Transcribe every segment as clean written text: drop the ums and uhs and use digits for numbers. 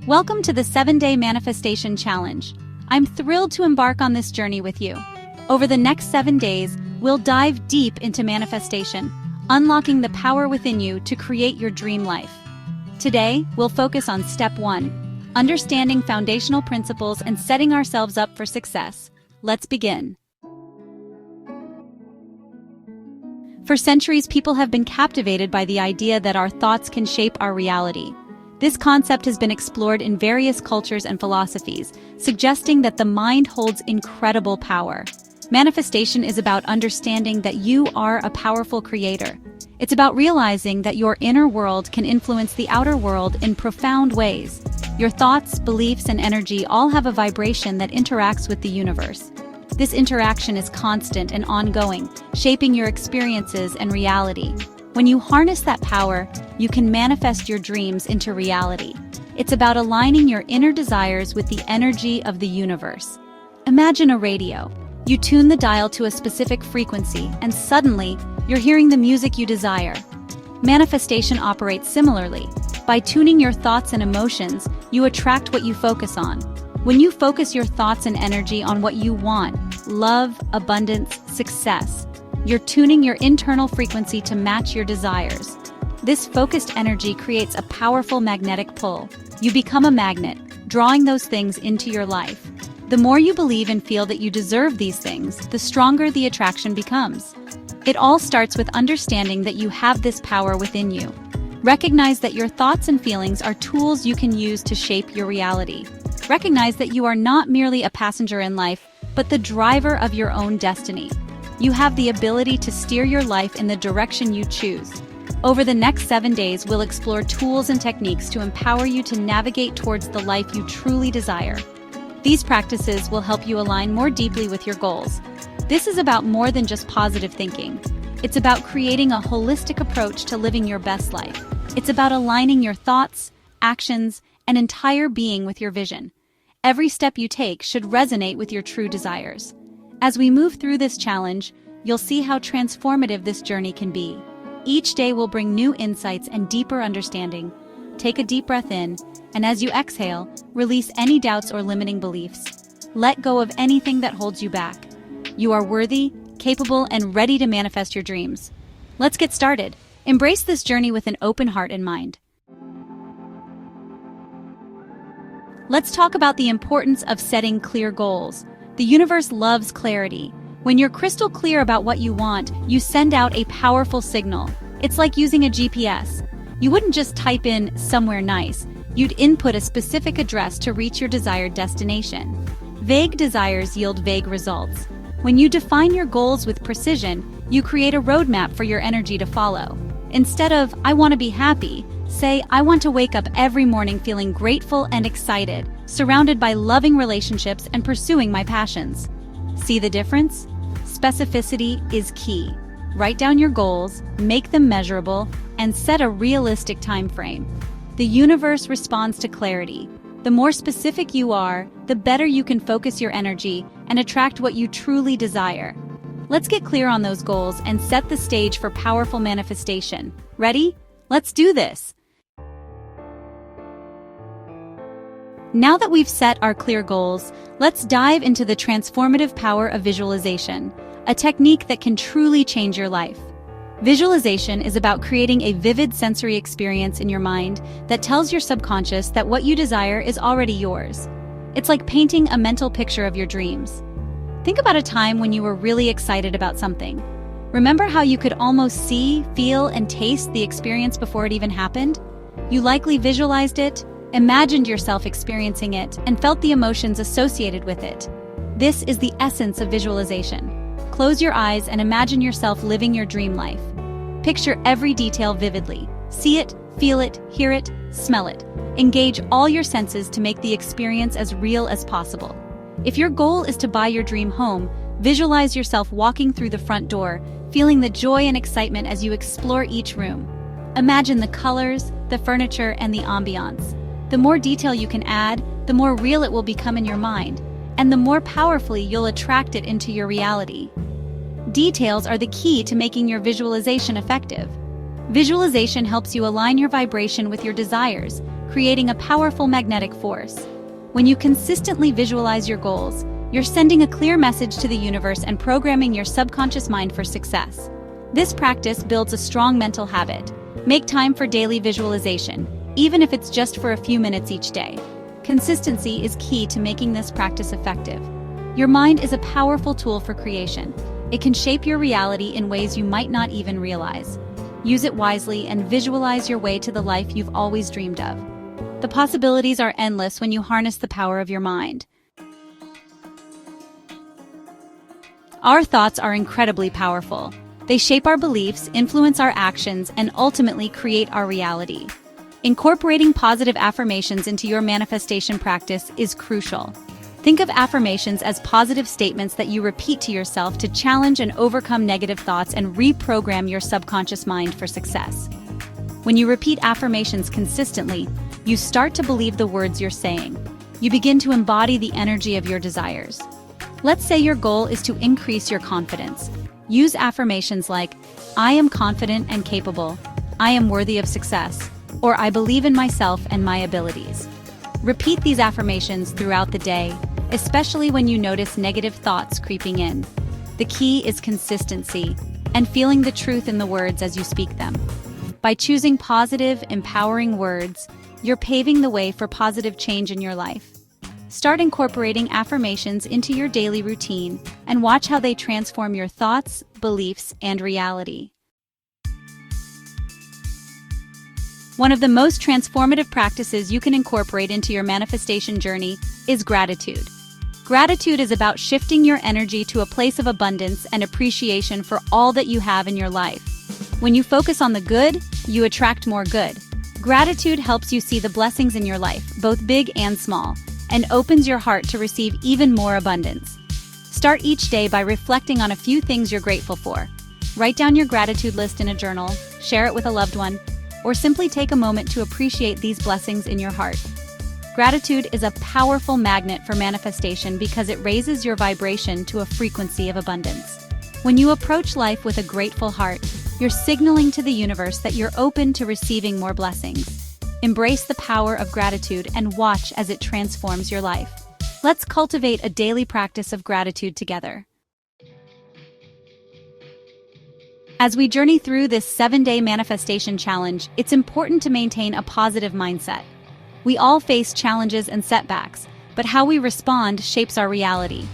Welcome to the 7-Day Manifestation Challenge. I'm thrilled to embark on this journey with you. Over the next 7 days, we'll dive deep into manifestation, unlocking the power within you to create your dream life. Today, we'll focus on Step 1, understanding foundational principles and setting ourselves up for success. Let's begin. For centuries, people have been captivated by the idea that our thoughts can shape our reality. This concept has been explored in various cultures and philosophies, suggesting that the mind holds incredible power. Manifestation is about understanding that you are a powerful creator. It's about realizing that your inner world can influence the outer world in profound ways. Your thoughts, beliefs, and energy all have a vibration that interacts with the universe. This interaction is constant and ongoing, shaping your experiences and reality. When you harness that power, you can manifest your dreams into reality. It's about aligning your inner desires with the energy of the universe. Imagine a radio. You tune the dial to a specific frequency, and suddenly, you're hearing the music you desire. Manifestation operates similarly. By tuning your thoughts and emotions, you attract what you focus on. When you focus your thoughts and energy on what you want, love, abundance, success, you're tuning your internal frequency to match your desires. This focused energy creates a powerful magnetic pull. You become a magnet, drawing those things into your life. The more you believe and feel that you deserve these things, the stronger the attraction becomes. It all starts with understanding that you have this power within you. Recognize that your thoughts and feelings are tools you can use to shape your reality. Recognize that you are not merely a passenger in life, but the driver of your own destiny. You have the ability to steer your life in the direction you choose. Over the next 7 days, we'll explore tools and techniques to empower you to navigate towards the life you truly desire. These practices will help you align more deeply with your goals. This is about more than just positive thinking. It's about creating a holistic approach to living your best life. It's about aligning your thoughts, actions, and entire being with your vision. Every step you take should resonate with your true desires. As we move through this challenge, you'll see how transformative this journey can be. Each day will bring new insights and deeper understanding. Take a deep breath in, and as you exhale, release any doubts or limiting beliefs. Let go of anything that holds you back. You are worthy, capable, and ready to manifest your dreams. Let's get started. Embrace this journey with an open heart and mind. Let's talk about the importance of setting clear goals. The universe loves clarity. When you're crystal clear about what you want, you send out a powerful signal. It's like using a GPS. You wouldn't just type in "somewhere nice." You'd input a specific address to reach your desired destination. Vague desires yield vague results. When you define your goals with precision, you create a roadmap for your energy to follow. Instead of "I want to be happy," say "I want to wake up every morning feeling grateful and excited, surrounded by loving relationships and pursuing my passions." See the difference? Specificity is key. Write down your goals, make them measurable, and set a realistic time frame. The universe responds to clarity. The more specific you are, the better you can focus your energy and attract what you truly desire. Let's get clear on those goals and set the stage for powerful manifestation. Ready? Let's do this! Now that we've set our clear goals, let's dive into the transformative power of visualization, a technique that can truly change your life. Visualization is about creating a vivid sensory experience in your mind that tells your subconscious that what you desire is already yours. It's like painting a mental picture of your dreams. Think about a time when you were really excited about something. Remember how you could almost see, feel, and taste the experience before it even happened? You likely visualized it, imagined yourself experiencing it, and felt the emotions associated with it. This is the essence of visualization. Close your eyes and imagine yourself living your dream life. Picture every detail vividly. See it, feel it, hear it, smell it. Engage all your senses to make the experience as real as possible. If your goal is to buy your dream home, visualize yourself walking through the front door, feeling the joy and excitement as you explore each room. Imagine the colors, the furniture, and the ambiance. The more detail you can add, the more real it will become in your mind, and the more powerfully you'll attract it into your reality. Details are the key to making your visualization effective. Visualization helps you align your vibration with your desires, creating a powerful magnetic force. When you consistently visualize your goals, you're sending a clear message to the universe and programming your subconscious mind for success. This practice builds a strong mental habit. Make time for daily visualization, even if it's just for a few minutes each day. Consistency is key to making this practice effective. Your mind is a powerful tool for creation. It can shape your reality in ways you might not even realize. Use it wisely and visualize your way to the life you've always dreamed of. The possibilities are endless when you harness the power of your mind. Our thoughts are incredibly powerful. They shape our beliefs, influence our actions, and ultimately create our reality. Incorporating positive affirmations into your manifestation practice is crucial. Think of affirmations as positive statements that you repeat to yourself to challenge and overcome negative thoughts and reprogram your subconscious mind for success. When you repeat affirmations consistently, you start to believe the words you're saying. You begin to embody the energy of your desires. Let's say your goal is to increase your confidence. Use affirmations like, "I am confident and capable," "I am worthy of success," or "I believe in myself and my abilities." Repeat these affirmations throughout the day, especially when you notice negative thoughts creeping in. The key is consistency and feeling the truth in the words as you speak them. By choosing positive, empowering words, you're paving the way for positive change in your life. Start incorporating affirmations into your daily routine and watch how they transform your thoughts, beliefs, and reality. One of the most transformative practices you can incorporate into your manifestation journey is gratitude. Gratitude is about shifting your energy to a place of abundance and appreciation for all that you have in your life. When you focus on the good, you attract more good. Gratitude helps you see the blessings in your life, both big and small, and opens your heart to receive even more abundance. Start each day by reflecting on a few things you're grateful for. Write down your gratitude list in a journal, share it with a loved one, or simply take a moment to appreciate these blessings in your heart. Gratitude is a powerful magnet for manifestation because it raises your vibration to a frequency of abundance. When you approach life with a grateful heart, you're signaling to the universe that you're open to receiving more blessings. Embrace the power of gratitude and watch as it transforms your life. Let's cultivate a daily practice of gratitude together. As we journey through this 7-day manifestation challenge, it's important to maintain a positive mindset. We all face challenges and setbacks, but how we respond shapes our reality.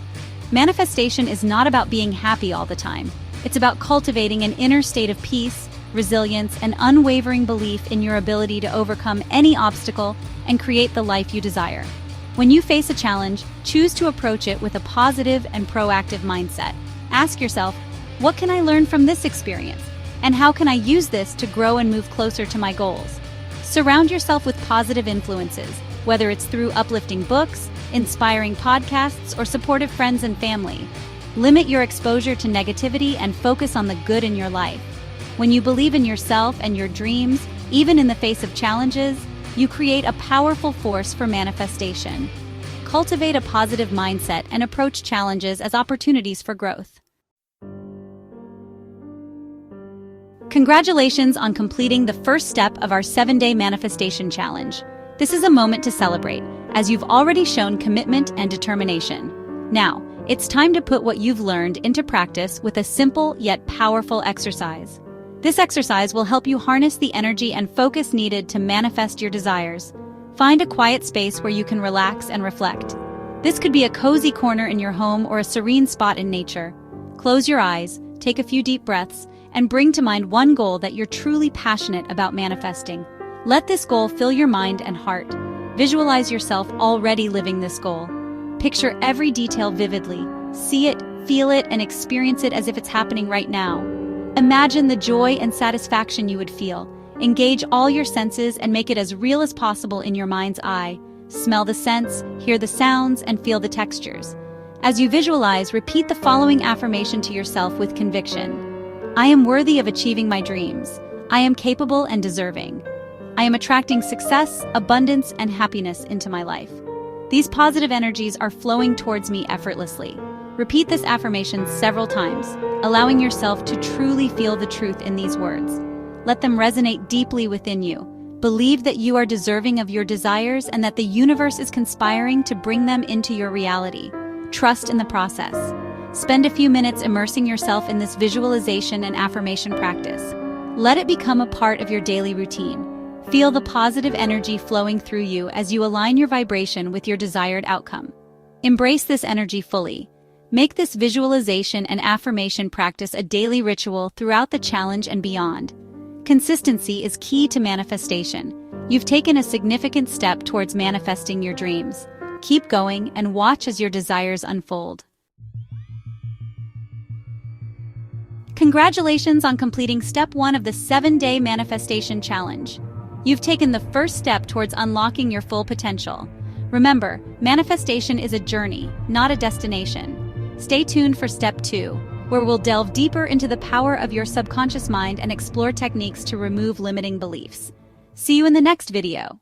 Manifestation is not about being happy all the time. It's about cultivating an inner state of peace, resilience, and unwavering belief in your ability to overcome any obstacle and create the life you desire. When you face a challenge, choose to approach it with a positive and proactive mindset. Ask yourself, what can I learn from this experience? And how can I use this to grow and move closer to my goals? Surround yourself with positive influences, whether it's through uplifting books, inspiring podcasts, or supportive friends and family. Limit your exposure to negativity and focus on the good in your life. When you believe in yourself and your dreams, even in the face of challenges, you create a powerful force for manifestation. Cultivate a positive mindset and approach challenges as opportunities for growth. Congratulations on completing the first step of our 7-day manifestation challenge. This is a moment to celebrate, as you've already shown commitment and determination. Now, it's time to put what you've learned into practice with a simple yet powerful exercise. This exercise will help you harness the energy and focus needed to manifest your desires. Find a quiet space where you can relax and reflect. This could be a cozy corner in your home or a serene spot in nature. Close your eyes, take a few deep breaths, and bring to mind one goal that you're truly passionate about manifesting. Let this goal fill your mind and heart. Visualize yourself already living this goal. Picture every detail vividly. See it, feel it, and experience it as if it's happening right now. Imagine the joy and satisfaction you would feel. Engage all your senses and make it as real as possible in your mind's eye. Smell the scents, hear the sounds, and feel the textures. As you visualize, repeat the following affirmation to yourself with conviction. I am worthy of achieving my dreams. I am capable and deserving. I am attracting success, abundance, and happiness into my life. These positive energies are flowing towards me effortlessly. Repeat this affirmation several times, allowing yourself to truly feel the truth in these words. Let them resonate deeply within you, Believe that you are deserving of your desires and that the universe is conspiring to bring them into your reality. Trust in the process. Spend a few minutes immersing yourself in this visualization and affirmation practice. Let it become a part of your daily routine. Feel the positive energy flowing through you as you align your vibration with your desired outcome. Embrace this energy fully. Make this visualization and affirmation practice a daily ritual throughout the challenge and beyond. Consistency is key to manifestation. You've taken a significant step towards manifesting your dreams. Keep going and watch as your desires unfold. Congratulations on completing step 1 of the 7-day manifestation challenge. You've taken the first step towards unlocking your full potential. Remember, manifestation is a journey, not a destination. Stay tuned for step 2, where we'll delve deeper into the power of your subconscious mind and explore techniques to remove limiting beliefs. See you in the next video.